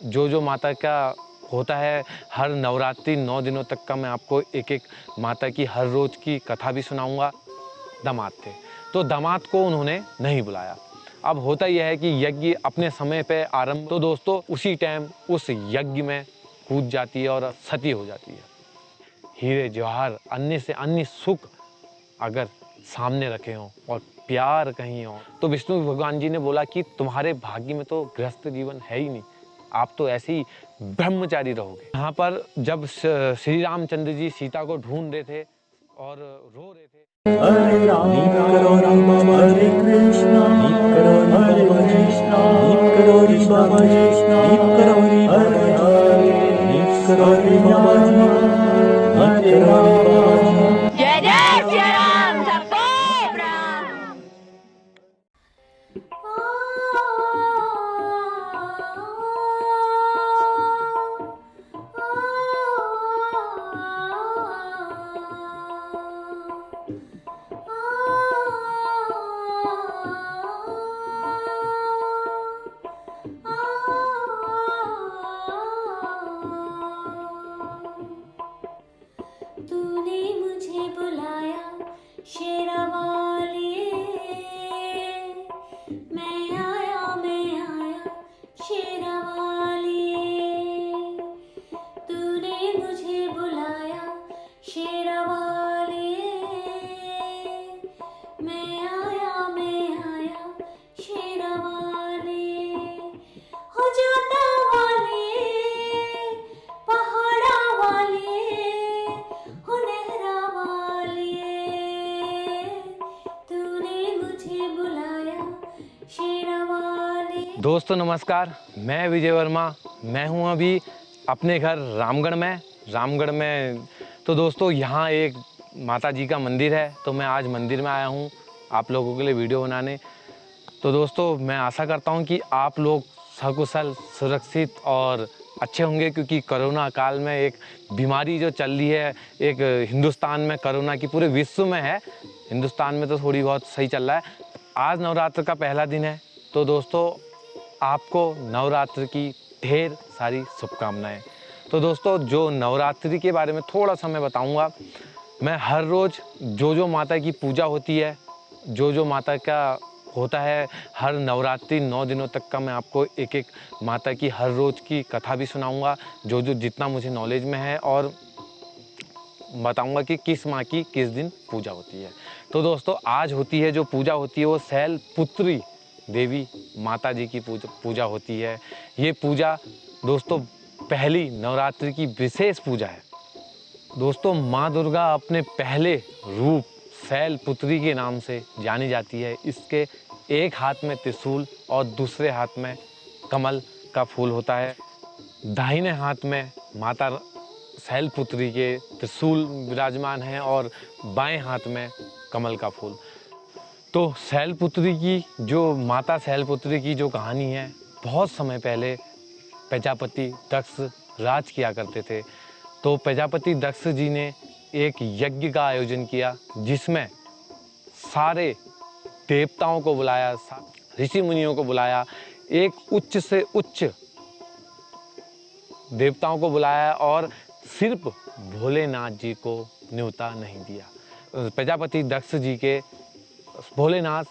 जो माता का होता है, हर नवरात्रि 9 दिनों तक का मैं आपको एक-एक माता की हर रोज़ की कथा भी सुनाऊँगा। दामाद थे, तो दामाद को उन्होंने नहीं बुलाया। अब होता यह है कि यज्ञ अपने समय पे आरंभ, तो दोस्तों उसी टाइम उस यज्ञ में कूद जाती है और सती हो जाती है। हीरे जवाहर अन्य से अन्य सुख अगर सामने रखे हों और प्यार कहीं हो, तो विष्णु भगवान जी ने बोला कि तुम्हारे भाग्य में तो गृहस्थ जीवन है ही नहीं, आप तो ऐसे ही ब्रह्मचारी रहोगे। यहाँ पर जब श्री रामचंद्र जी सीता को ढूंढ रहे थे और रो रहे थे, हरे राम हरे कृष्णा हरे कृष्णा हरे जय जय श्री राम सबको प्रणाम। तूने मुझे बुलाया शेरावाली, मैं आया शेरावाली। तूने मुझे बुलाया शेरावाली, मैं आया शेरावाली। हो जोता वाले पहाड़ा वाले हो नहरा वाले, तूने मुझे बुलाया शेरावाली। दोस्तों नमस्कार, मैं विजय वर्मा। मैं हूँ अभी अपने घर रामगढ़ में। तो दोस्तों यहाँ एक माता जी का मंदिर है, तो मैं आज मंदिर में आया हूँ आप लोगों के लिए वीडियो बनाने। तो दोस्तों मैं आशा करता हूँ कि आप लोग सकुशल, सुरक्षित और अच्छे होंगे, क्योंकि कोरोना काल में एक बीमारी जो चल रही है, एक हिंदुस्तान में कोरोना की, पूरे विश्व में है, हिंदुस्तान में तो थोड़ी बहुत सही चल रहा है। आज नवरात्र का पहला दिन है, तो दोस्तों आपको नवरात्र की ढेर सारी शुभकामनाएं। तो दोस्तों जो नवरात्रि के बारे में थोड़ा सा मैं बताऊंगा। मैं हर रोज़ जो माता की पूजा होती है, जो माता का होता है, हर नवरात्रि 9 दिनों तक का मैं आपको एक माता की हर रोज़ की कथा भी सुनाऊंगा, जो जितना मुझे नॉलेज में है, और बताऊंगा कि किस माँ की किस दिन पूजा होती है। तो दोस्तों आज होती है, जो पूजा होती है वो शैलपुत्री देवी माता जी की पूजा होती है। ये पूजा दोस्तों पहली नवरात्रि की विशेष पूजा है। दोस्तों माँ दुर्गा अपने पहले रूप शैलपुत्री के नाम से जानी जाती है। इसके एक हाथ में त्रिशूल और दूसरे हाथ में कमल का फूल होता है। दाहिने हाथ में माता शैलपुत्री के त्रिशूल विराजमान है और बाएं हाथ में कमल का फूल। तो शैलपुत्री की माता शैलपुत्री की जो कहानी है, बहुत समय पहले प्रजापति दक्ष राज किया करते थे। तो प्रजापति दक्ष जी ने एक यज्ञ का आयोजन किया, जिसमें सारे देवताओं को बुलाया, ऋषि मुनियों को बुलाया, एक उच्च से उच्च देवताओं को बुलाया, और सिर्फ भोलेनाथ जी को न्योता नहीं दिया। प्रजापति दक्ष जी के भोलेनाथ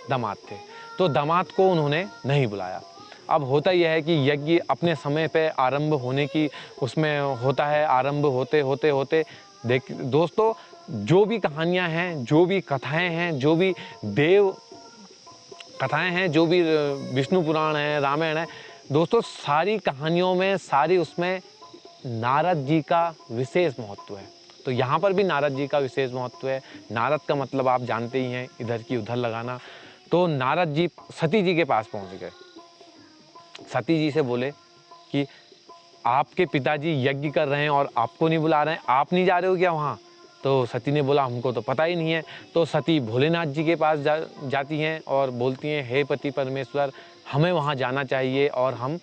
दामाद थे, तो दामाद को उन्होंने नहीं बुलाया। अब होता यह है कि यज्ञ अपने समय पे आरंभ होने की उसमें होता है, आरंभ होते दोस्तों जो भी कहानियाँ हैं, जो भी कथाएं हैं, जो भी देव कथाएं हैं, जो भी विष्णु पुराण है, रामायण है, दोस्तों सारी कहानियों में, सारी उसमें नारद जी का विशेष महत्व है। तो यहाँ पर भी नारद जी का विशेष महत्व है। नारद का मतलब आप जानते ही हैं, इधर की उधर लगाना। तो नारद जी सती जी के पास पहुँच गए। सती जी से बोले कि आपके पिताजी यज्ञ कर रहे हैं और आपको नहीं बुला रहे हैं, आप नहीं जा रहे हो क्या वहाँ? तो सती ने बोला हमको तो पता ही नहीं है। तो सती भोलेनाथ जी के पास जाती हैं और बोलती हैं, हे पति परमेश्वर, हमें वहाँ जाना चाहिए और हम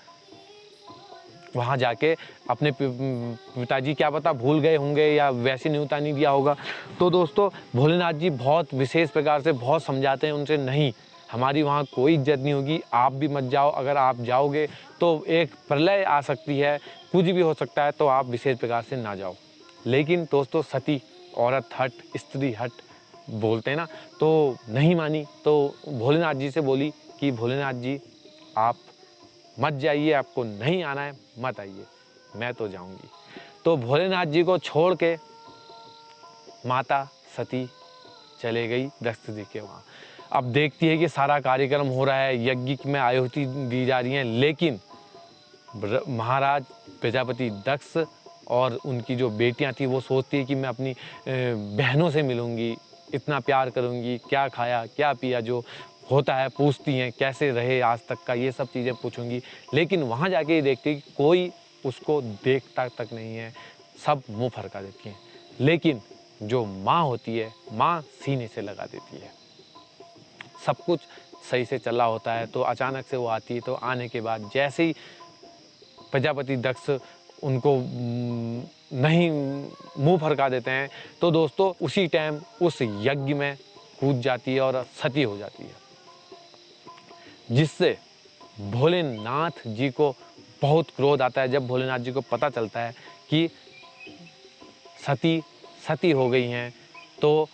वहाँ जाके अपने पिताजी क्या पता भूल गए होंगे या वैसे न्योता नहीं दिया होगा। तो दोस्तों भोलेनाथ जी बहुत विशेष प्रकार से बहुत समझाते हैं उनसे, नहीं, हमारी वहाँ कोई इज्जत नहीं होगी। आप भी मत जाओ, अगर आप जाओगे तो एक प्रलय आ सकती है, कुछ भी हो सकता है, तो आप विशेष प्रकार से ना जाओ। लेकिन दोस्तों सती औरत हट, स्त्री हट बोलते हैं ना, तो नहीं मानी, तो भोलेनाथ जी से बोली कि भोलेनाथ जी आप मत जाइए, आपको नहीं आना है, मत आइए, मैं तो जाऊंगी। तो भोलेनाथ जी को छोड़ के माता सती चले गई दक्ष जी के वहाँ। अब देखती है कि सारा कार्यक्रम हो रहा है, यज्ञ में आहुति दी जा रही है, लेकिन महाराज प्रजापति दक्ष और उनकी जो बेटियां थी वो सोचती है कि मैं अपनी बहनों से मिलूंगी, इतना प्यार करूंगी, क्या खाया क्या पिया, जो होता है पूछती हैं, कैसे रहे आज तक का, ये सब चीज़ें पूछूंगी। लेकिन वहाँ जाके ये देखती है कि कोई उसको देखता तक नहीं है, सब मुँह फरका देती हैं। लेकिन जो माँ होती है, माँ सीने से लगा देती है। सब कुछ सही से चला होता है, तो अचानक से वो आती है। तो आने के बाद जैसे ही प्रजापति दक्ष उनको नहीं मुंह फरका देते हैं, तो दोस्तों उसी टाइम उस यज्ञ में कूद जाती है और सती हो जाती है, जिससे भोलेनाथ जी को बहुत क्रोध आता है। जब भोलेनाथ जी को पता चलता है कि सती हो गई हैं, तो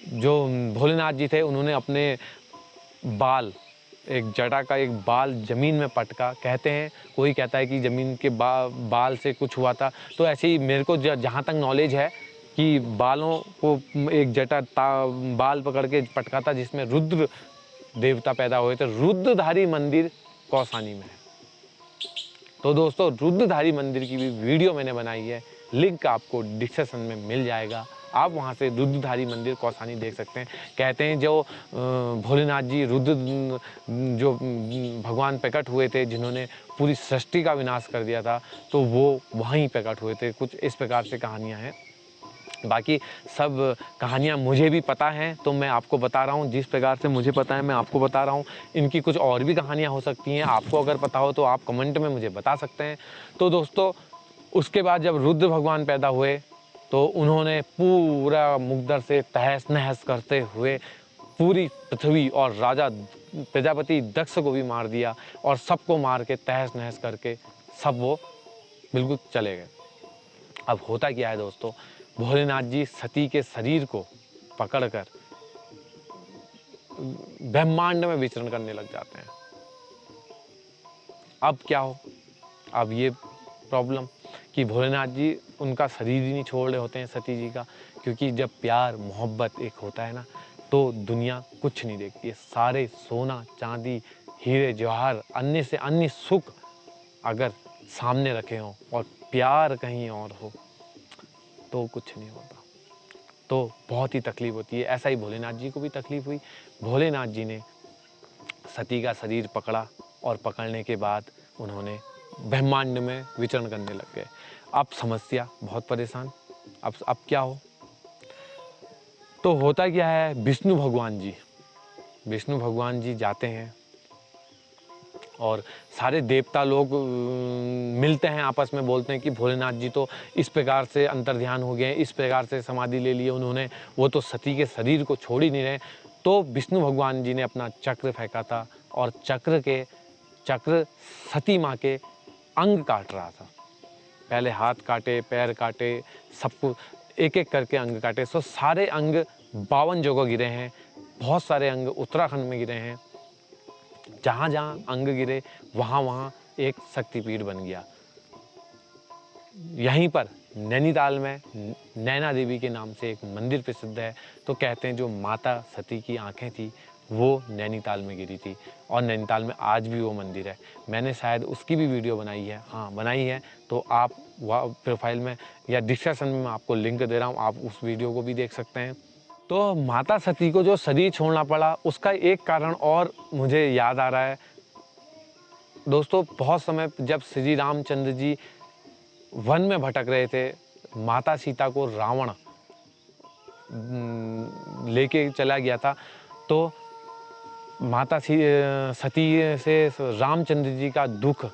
जो भोलेनाथ जी थे उन्होंने अपने बाल, एक जटा का एक बाल ज़मीन में पटका, कहते हैं कोई कहता है कि ज़मीन के बाल से कुछ हुआ था। तो ऐसे ही मेरे को जहाँ तक नॉलेज है कि बालों को एक जटा बाल पकड़ के पटका था, जिसमें रुद्र देवता पैदा हुए थे। रुद्रधारी मंदिर कौसानी में है। तो दोस्तों रुद्रधारी मंदिर की भी वीडियो मैंने बनाई है, लिंक आपको डिस्क्रिप्शन में मिल जाएगा, आप वहाँ से रुद्रधारी मंदिर कौसानी देख सकते हैं। कहते हैं जो भोलेनाथ जी रुद्र जो भगवान प्रकट हुए थे, जिन्होंने पूरी सृष्टि का विनाश कर दिया था, तो वो वहीं प्रकट हुए थे। कुछ इस प्रकार से कहानियाँ हैं। बाकी सब कहानियाँ मुझे भी पता हैं, तो मैं आपको बता रहा हूँ। जिस प्रकार से मुझे पता है मैं आपको बता रहा हूँ। इनकी कुछ और भी कहानियाँ हो सकती हैं, आपको अगर पता हो तो आप कमेंट में मुझे बता सकते हैं। तो दोस्तों उसके बाद जब रुद्र भगवान पैदा हुए, तो उन्होंने पूरा मुग्दर से तहस नहस करते हुए पूरी पृथ्वी और राजा प्रजापति दक्ष को भी मार दिया, और सबको मार के तहस नहस करके सब वो बिल्कुल चले गए। अब होता क्या है दोस्तों, भोलेनाथ जी सती के शरीर को पकड़कर ब्रह्मांड में विचरण करने लग जाते हैं। अब क्या हो, अब ये प्रॉब्लम कि भोलेनाथ जी उनका शरीर ही नहीं छोड़ रहे होते हैं सती जी का, क्योंकि जब प्यार मोहब्बत एक होता है ना, तो दुनिया कुछ नहीं देखती है। सारे सोना चांदी हीरे जवाहर अन्य से अन्य सुख अगर सामने रखे हों और प्यार कहीं और हो, तो कुछ नहीं होता, तो बहुत ही तकलीफ होती है। ऐसा ही भोलेनाथ जी को भी तकलीफ हुई। भोलेनाथ जी ने सती का शरीर पकड़ा, और पकड़ने के बाद उन्होंने ब्रह्मांड में विचरण करने लग गए। अब समस्या, बहुत परेशान। अब क्या हो, तो होता क्या है, विष्णु भगवान जी जाते हैं, और सारे देवता लोग मिलते हैं, आपस में बोलते हैं कि भोलेनाथ जी तो इस प्रकार से अंतर्ध्यान हो गए, इस प्रकार से समाधि ले लिए उन्होंने, वो तो सती के शरीर को छोड़ ही नहीं रहे। तो विष्णु भगवान जी ने अपना चक्र फेंका था, और चक्र सती माँ के अंग काट रहा था। पहले हाथ काटे, पैर काटे, सबको एक एक करके अंग काटे। सो सारे अंग 52 जगह गिरे हैं, बहुत सारे अंग उत्तराखंड में गिरे हैं। जहाँ जहाँ अंग गिरे वहाँ एक शक्तिपीठ बन गया। यहीं पर नैनीताल में नैना देवी के नाम से एक मंदिर प्रसिद्ध है। तो कहते हैं जो माता सती की आंखें थी वो नैनीताल में गिरी थी, और नैनीताल में आज भी वो मंदिर है। मैंने शायद उसकी भी वीडियो बनाई है, हाँ बनाई है, तो आप वह प्रोफाइल में या डिस्क्रिप्शन में मैं आपको लिंक दे रहा हूँ, आप उस वीडियो को भी देख सकते हैं। तो माता सती को जो शरीर छोड़ना पड़ा, उसका एक कारण और मुझे याद आ रहा है दोस्तों। बहुत समय जब श्री रामचंद्र जी वन में भटक रहे थे, माता सीता को रावण लेके चला गया था, तो माता सती से रामचंद्र जी का दुख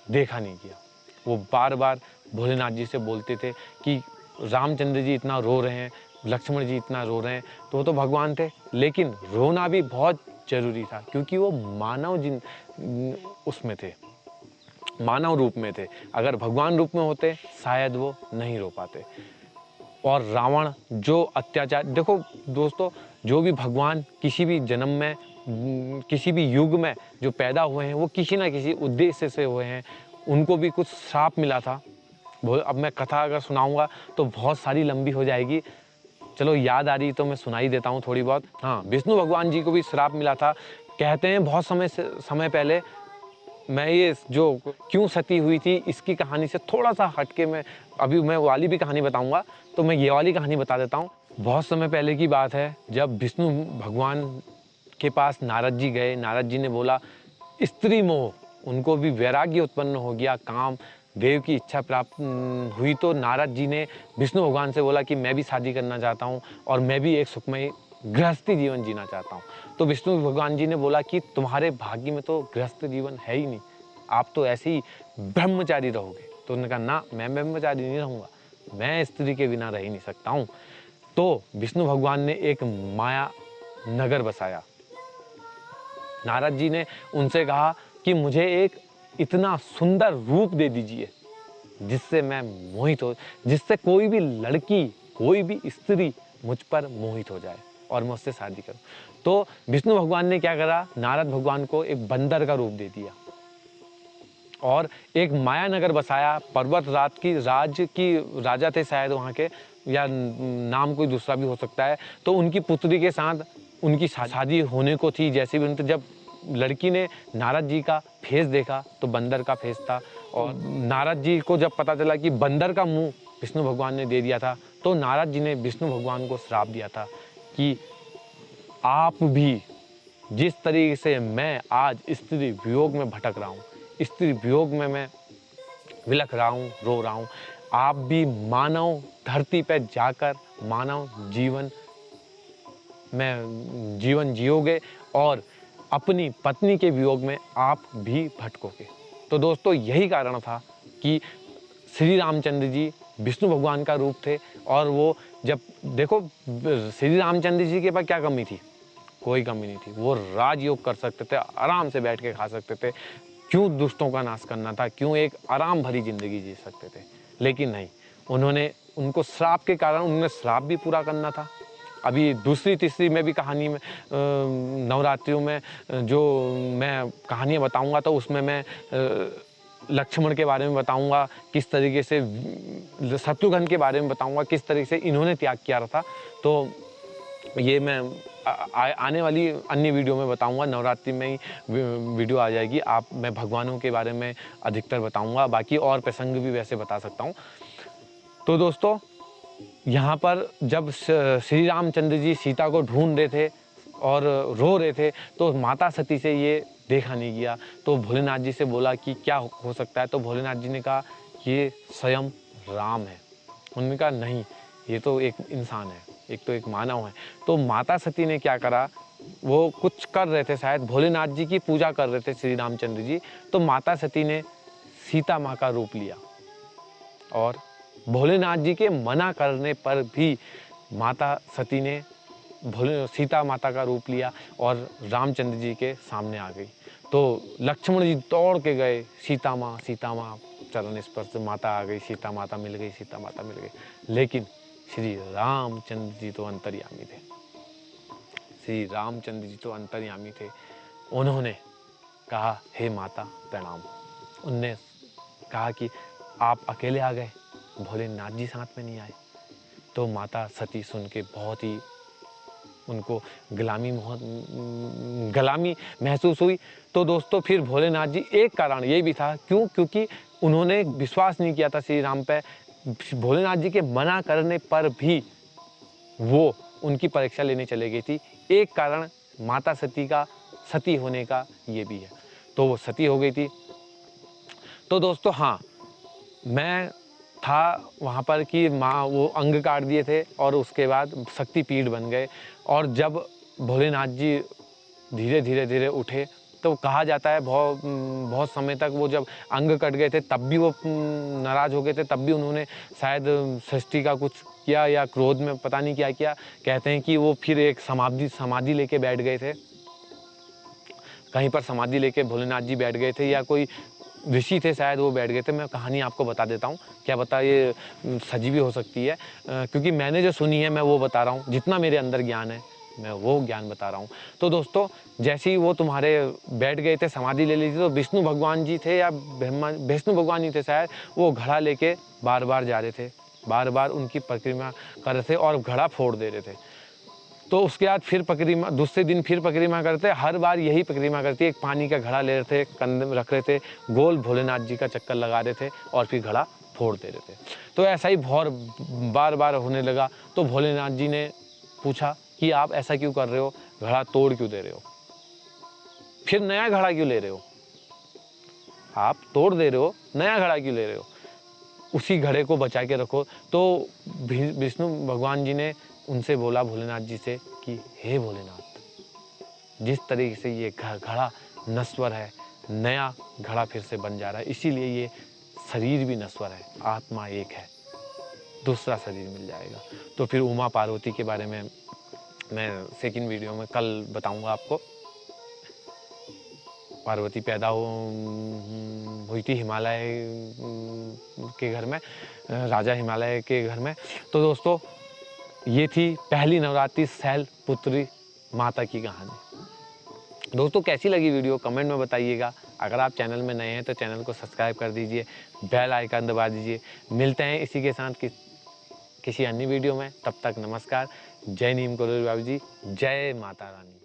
देखा नहीं गया। वो बार बार भोलेनाथ जी से बोलते थे कि रामचंद्र जी इतना रो रहे हैं, लक्ष्मण जी इतना रो रहे हैं, तो वो तो भगवान थे, लेकिन रोना भी बहुत जरूरी था, क्योंकि वो मानव उसमें थे, मानव रूप में थे। अगर भगवान रूप में होते शायद वो नहीं रो पाते। और रावण जो अत्याचार, देखो दोस्तों, जो भी भगवान किसी भी जन्म में, किसी भी युग में जो पैदा हुए हैं वो किसी ना किसी उद्देश्य से हुए हैं। उनको भी कुछ श्राप मिला था। अब मैं कथा अगर सुनाऊंगा तो बहुत सारी लंबी हो जाएगी, चलो याद आ रही तो मैं सुना ही देता हूँ थोड़ी बहुत। हाँ, विष्णु भगवान जी को भी श्राप मिला था। कहते हैं बहुत समय पहले, मैं ये जो क्यों सती हुई थी इसकी कहानी से थोड़ा सा हटके मैं वाली भी कहानी बताऊंगा, तो मैं ये वाली कहानी बता देता हूँ। बहुत समय पहले की बात है, जब विष्णु भगवान के पास नारद जी गए। नारद जी ने बोला स्त्री मोह, उनको भी वैराग्य उत्पन्न हो गया, काम देव की इच्छा प्राप्त हुई। तो नारद जी ने विष्णु भगवान से बोला कि मैं भी शादी करना चाहता हूँ और मैं भी एक सुखमय गृहस्थी जीवन जीना चाहता हूँ। तो विष्णु भगवान जी ने बोला कि तुम्हारे भाग्य में तो गृहस्थ जीवन है ही नहीं, आप तो ऐसे ही ब्रह्मचारी रहोगे। तो उन्होंने कहा ना, मैं ब्रह्मचारी नहीं रहूँगा, मैं स्त्री के बिना रह ही नहीं सकता हूँ। तो विष्णु भगवान ने एक माया नगर बसाया। नारद जी ने उनसे कहा कि मुझे एक इतना सुंदर रूप दे दीजिए जिससे मैं मोहित हो, जिससे कोई भी लड़की, कोई भी स्त्री मुझ पर मोहित हो जाए और मैं उससे शादी करूं। तो विष्णु भगवान ने क्या करा, नारद भगवान को एक बंदर का रूप दे दिया और एक माया नगर बसाया। पर्वत राज्य की राजा थे शायद वहाँ के, या नाम कोई दूसरा भी हो सकता है। तो उनकी पुत्री के साथ उनकी शादी होने को थी। जैसे भी उनके, जब लड़की ने नारद जी का फेस देखा तो बंदर का फेस था, और नारद जी को जब पता चला कि बंदर का मुंह विष्णु भगवान ने दे दिया था, तो नारद जी ने विष्णु भगवान को श्राप दिया था कि आप भी जिस तरीके से मैं आज स्त्री वियोग में भटक रहा हूँ, स्त्री वियोग में मैं विलख रहा हूँ, रो रहा हूँ, आप भी मानव धरती पर जाकर मानव जीवन में जीवन जियोगे और अपनी पत्नी के वियोग में आप भी भटकोगे। तो दोस्तों, यही कारण था कि श्री रामचंद्र जी विष्णु भगवान का रूप थे। और वो जब देखो, श्री रामचंद्र जी के पास क्या कमी थी? कोई कमी नहीं थी। वो राजयोग कर सकते थे, आराम से बैठ के खा सकते थे। क्यों दुष्टों का नाश करना था? क्यों एक आराम भरी जिंदगी जी सकते थे? लेकिन नहीं, उनको श्राप के कारण उन्होंने श्राप भी पूरा करना था। अभी दूसरी तीसरी में भी कहानी में, नवरात्रियों में जो मैं कहानियाँ बताऊंगा तो उसमें मैं लक्ष्मण के बारे में बताऊंगा, किस तरीके से शत्रुघ्न के बारे में बताऊंगा, किस तरीके से इन्होंने त्याग किया था। तो ये मैं आने वाली अन्य वीडियो में बताऊंगा। नवरात्रि में ही वीडियो आ जाएगी। मैं भगवानों के बारे में अधिकतर बताऊंगा, बाकी और प्रसंग भी वैसे बता सकता हूँ। तो दोस्तों, यहाँ पर जब श्री रामचंद्र जी सीता को ढूंढ रहे थे और रो रहे थे, तो माता सती से ये देखा नहीं गया। तो भोलेनाथ जी से बोला कि क्या हो सकता है? तो भोलेनाथ जी ने कहा ये स्वयं राम है। उन्होंने कहा नहीं, ये तो एक इंसान है, एक मानव है। तो माता सती ने क्या करा, वो कुछ कर रहे थे, शायद भोलेनाथ जी की पूजा कर रहे थे श्री रामचंद्र जी। तो माता सती ने सीता माँ का रूप लिया और भोलेनाथ जी के मना करने पर भी माता सती ने सीता माता का रूप लिया और रामचंद्र जी के सामने आ गई। तो लक्ष्मण जी दौड़ के गए, सीता माँ चरण स्पर्श, माता आ गई, सीता माता मिल गई। लेकिन श्री रामचंद्र जी तो अंतर्यामी थे। उन्होंने कहा हे माता प्रणाम। उनने कहा कि आप अकेले आ गए, भोलेनाथ जी साथ में नहीं आए। तो माता सती सुन के बहुत ही उनको गुलामी महसूस हुई। तो दोस्तों, फिर भोलेनाथ जी, एक कारण ये भी था, क्योंकि उन्होंने विश्वास नहीं किया था श्री राम पे। भोलेनाथ जी के मना करने पर भी वो उनकी परीक्षा लेने चले गई थी। एक कारण माता सती होने का ये भी है। तो वो सती हो गई थी। तो दोस्तों, हाँ, मैं था वहाँ पर कि माँ वो अंग काट दिए थे और उसके बाद शक्तिपीठ बन गए। और जब भोलेनाथ जी धीरे धीरे उठे, तो कहा जाता है बहुत समय तक वो जब अंग कट गए थे तब भी वो नाराज़ हो गए थे, तब भी उन्होंने शायद सृष्टि का कुछ किया या क्रोध में पता नहीं क्या किया। कहते हैं कि वो फिर एक समाधि लेके बैठ गए थे कहीं पर समाधि लेके भोलेनाथ जी बैठ गए थे, या कोई ऋषि थे शायद वो बैठ गए थे। मैं कहानी आपको बता देता हूँ, क्या पता ये सजी भी हो सकती है, क्योंकि मैंने जो सुनी है मैं वो बता रहा हूँ, जितना मेरे अंदर ज्ञान है मैं वो ज्ञान बता रहा हूँ। तो दोस्तों, जैसे ही वो तुम्हारे बैठ गए थे, समाधि ले ली थी, तो विष्णु भगवान जी थे या विष्णु भगवान जी थे शायद, वो घड़ा लेके बार बार जा रहे थे, बार बार उनकी परिक्रमा कर रहे थे और घड़ा फोड़ दे रहे थे। तो उसके बाद फिर परिक्रमा, दूसरे दिन फिर परिक्रमा करते, हर बार यही परिक्रमा करती, एक पानी का घड़ा ले रहे थे, कंधे में रख रहे थे, गोल भोलेनाथ जी का चक्कर लगा रहे थे और फिर घड़ा फोड़ दे रहे थे। तो ऐसा ही बहुत बार बार होने लगा। तो भोलेनाथ जी ने पूछा कि आप ऐसा क्यों कर रहे हो, घड़ा तोड़ क्यों दे रहे हो, फिर नया घड़ा क्यों ले रहे हो, आप तोड़ दे रहे हो, नया घड़ा क्यों ले रहे हो, उसी घड़े को बचा के रखो। तो विष्णु भगवान जी ने उनसे बोला, भोलेनाथ जी से, कि हे भोलेनाथ, जिस तरीके से ये घड़ा नश्वर है, नया घड़ा फिर से बन जा रहा है, इसीलिए ये शरीर भी नश्वर है, आत्मा एक है, दूसरा शरीर मिल जाएगा। तो फिर उमा पार्वती के बारे में मैं सेकंड वीडियो में कल बताऊंगा आपको। पार्वती पैदा हुई थी हिमालय के घर में, राजा हिमालय के घर में। तो दोस्तों, ये थी पहली नवरात्रि शैलपुत्री माता की कहानी। दोस्तों, कैसी लगी वीडियो कमेंट में बताइएगा। अगर आप चैनल में नए हैं तो चैनल को सब्सक्राइब कर दीजिए, बेल आइकन दबा दीजिए। मिलते हैं इसी के साथ किसी अन्य वीडियो में। तब तक नमस्कार। जय नीम करोड़ी बाबू जी, जय माता रानी।